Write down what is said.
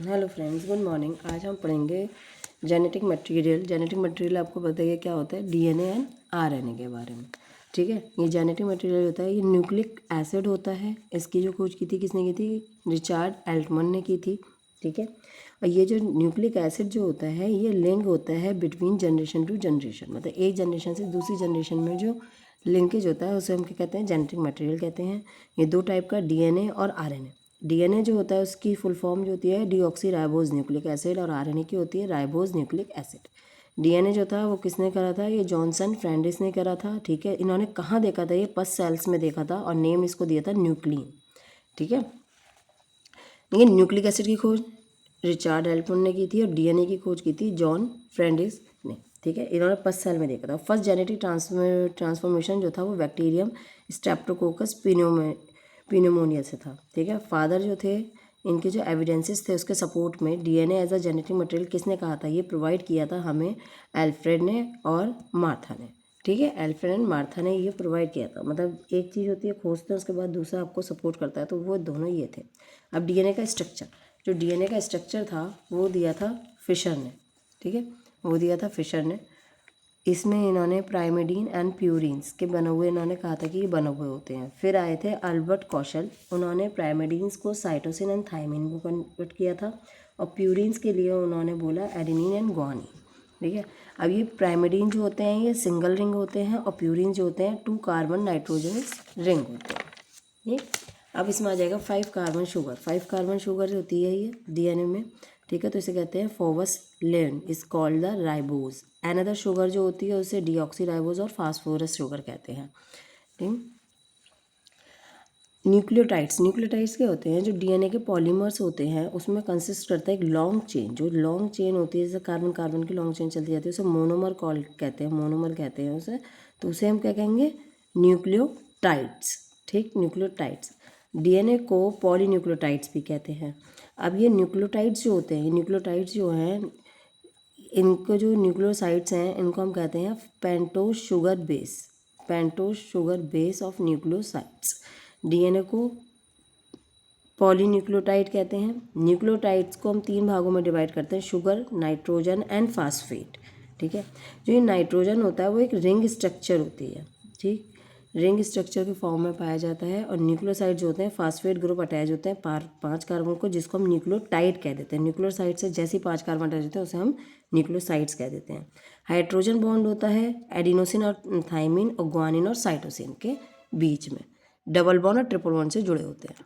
Hello friends, good morning. आज हम पढ़ेंगे जेनेटिक मटेरियल। जेनेटिक मटेरियल आपको बताइए क्या होता है, डीएनए एंड आरएनए के बारे में। ठीक है, ये जेनेटिक मटेरियल होता है, ये न्यूक्लिक एसिड होता है। इसकी जो खोज की थी किसने की थी? रिचर्ड एल्टमन ने की थी। ठीक है, और ये जो न्यूक्लिक एसिड जो होता है ये लिंक होता है बिटवीन जनरेशन टू जनरेशन, मतलब एक जनरेशन से दूसरी जनरेशन में जो लिंकेज होता है उसे हम क्या कहते हैं? जेनेटिक मटेरियल कहते हैं। ये दो टाइप का, डीएनए और आरएनए। डीएनए जो होता है उसकी फुल फॉर्म जो होती है डीऑक्सी राइबोज न्यूक्लिक एसिड, और आरएनए की होती है राइबोज न्यूक्लिक एसिड। डीएनए जो था वो किसने करा था? ये जॉनसन फ्रेंडिस ने करा था। ठीक है, इन्होंने कहाँ देखा था? ये पस सेल्स में देखा था और नेम इसको दिया था न्यूक्लिन। ठीक है, ये न्यूक्लिक एसिड की खोज रिचर्ड एल्टमन ने की थी और डीएनए की खोज की थी जॉन फ्रेंडिस ने। ठीक है, इन्होंने पस सेल में देखा था। फर्स्ट जेनेटिक ट्रांसफॉर्मेशन जो था वो बैक्टीरियम स्ट्रेप्टोकोकस पिन्यूमोनिया से था। ठीक है, फादर जो थे इनके जो एविडेंसेस थे उसके सपोर्ट में DNA as a genetic material किसने कहा था? ये प्रोवाइड किया था हमें एल्फ्रेड ने और मार्था ने। ठीक है, एल्फ्रेड एंड मार्था ने ये प्रोवाइड किया था। मतलब एक चीज़ होती है खोजते हैं, उसके बाद दूसरा आपको सपोर्ट करता है, तो वो दोनों ये थे। अब डीएनए का स्ट्रक्चर, जो डीएनए का स्ट्रक्चर था वो दिया था फिशर ने। ठीक है, वो दिया था फिशर ने। इसमें इन्होंने प्राइमेडीन एंड प्यूरिन्स के बने हुए इन्होंने कहा था कि ये बने हुए होते हैं। फिर आए थे अल्बर्ट कौशल, उन्होंने प्राइमेडीन्स को साइटोसिन एंड थायमिन को कन्वर्ट किया था, और प्यूरिन्स के लिए उन्होंने बोला एडेनिन एंड ग्वानिन। ठीक है, अब ये प्राइमेडीन जो होते हैं ये सिंगल रिंग होते हैं, और प्यूरिन जो होते हैं 2 कार्बन नाइट्रोजनस रिंग होते हैं। ठीक, अब इसमें आ जाएगा 5 कार्बन शुगर। 5 कार्बन शुगर जो होती है ये डीएनए में। ठीक है, तो इसे कहते हैं फोवस लेन is called the ribose. Another sugar जो होती है उसे डीऑक्सी राइबोज और फास्फोरस शुगर कहते हैं। ठीक, न्यूक्लियोटाइड्स, न्यूक्लियोटाइड्स क्या होते हैं? जो डीएनए के पॉलीमर्स होते हैं उसमें कंसिस्ट करता है एक लॉन्ग चेन। जो लॉन्ग चेन होती है जैसे कार्बन कार्बन की लॉन्ग चेन चलती जाती है उसे मोनोमर कॉल कहते हैं, मोनोमर कहते हैं उसे। तो उसे हम क्या कहेंगे? न्यूक्लियोटाइड्स। ठीक, न्यूक्लियोटाइड्स। डीएनए को पॉलीन्यूक्लियोटाइड्स भी कहते हैं। अब ये न्यूक्लियोटाइड्स जो होते हैं, ये न्यूक्लियोटाइड्स जो हैं इनको जो न्यूक्लियोसाइड्स हैं इनको हम कहते हैं pentose sugar base. Pentose sugar base of nucleosides. DNA को पॉलीन्यूक्लियोटाइड कहते हैं। न्यूक्लियोटाइड्स को हम 3 भागों में डिवाइड करते हैं, शुगर, नाइट्रोजन एंड फास्फेट। ठीक है, जो ये नाइट्रोजन होता है वो एक रिंग स्ट्रक्चर होती है। ठीक, रिंग स्ट्रक्चर के फॉर्म में पाया जाता है। और न्यूक्लियोसाइड जो होते हैं फास्फेट ग्रुप अटैच होते हैं 5 कार्बन को, जिसको हम न्यूक्लियोटाइड कह देते हैं। न्यूक्लियोसाइड से जैसे ही 5 कार्बन अटैच होते हैं उसे हम न्यूक्लियोसाइड्स कह देते हैं। हाइड्रोजन बॉन्ड होता है एडिनोसिन और थाइमिन और ग्वानिन और साइटोसिन के बीच में। डबल बॉन्ड और ट्रिपल बॉन्ड से जुड़े होते हैं।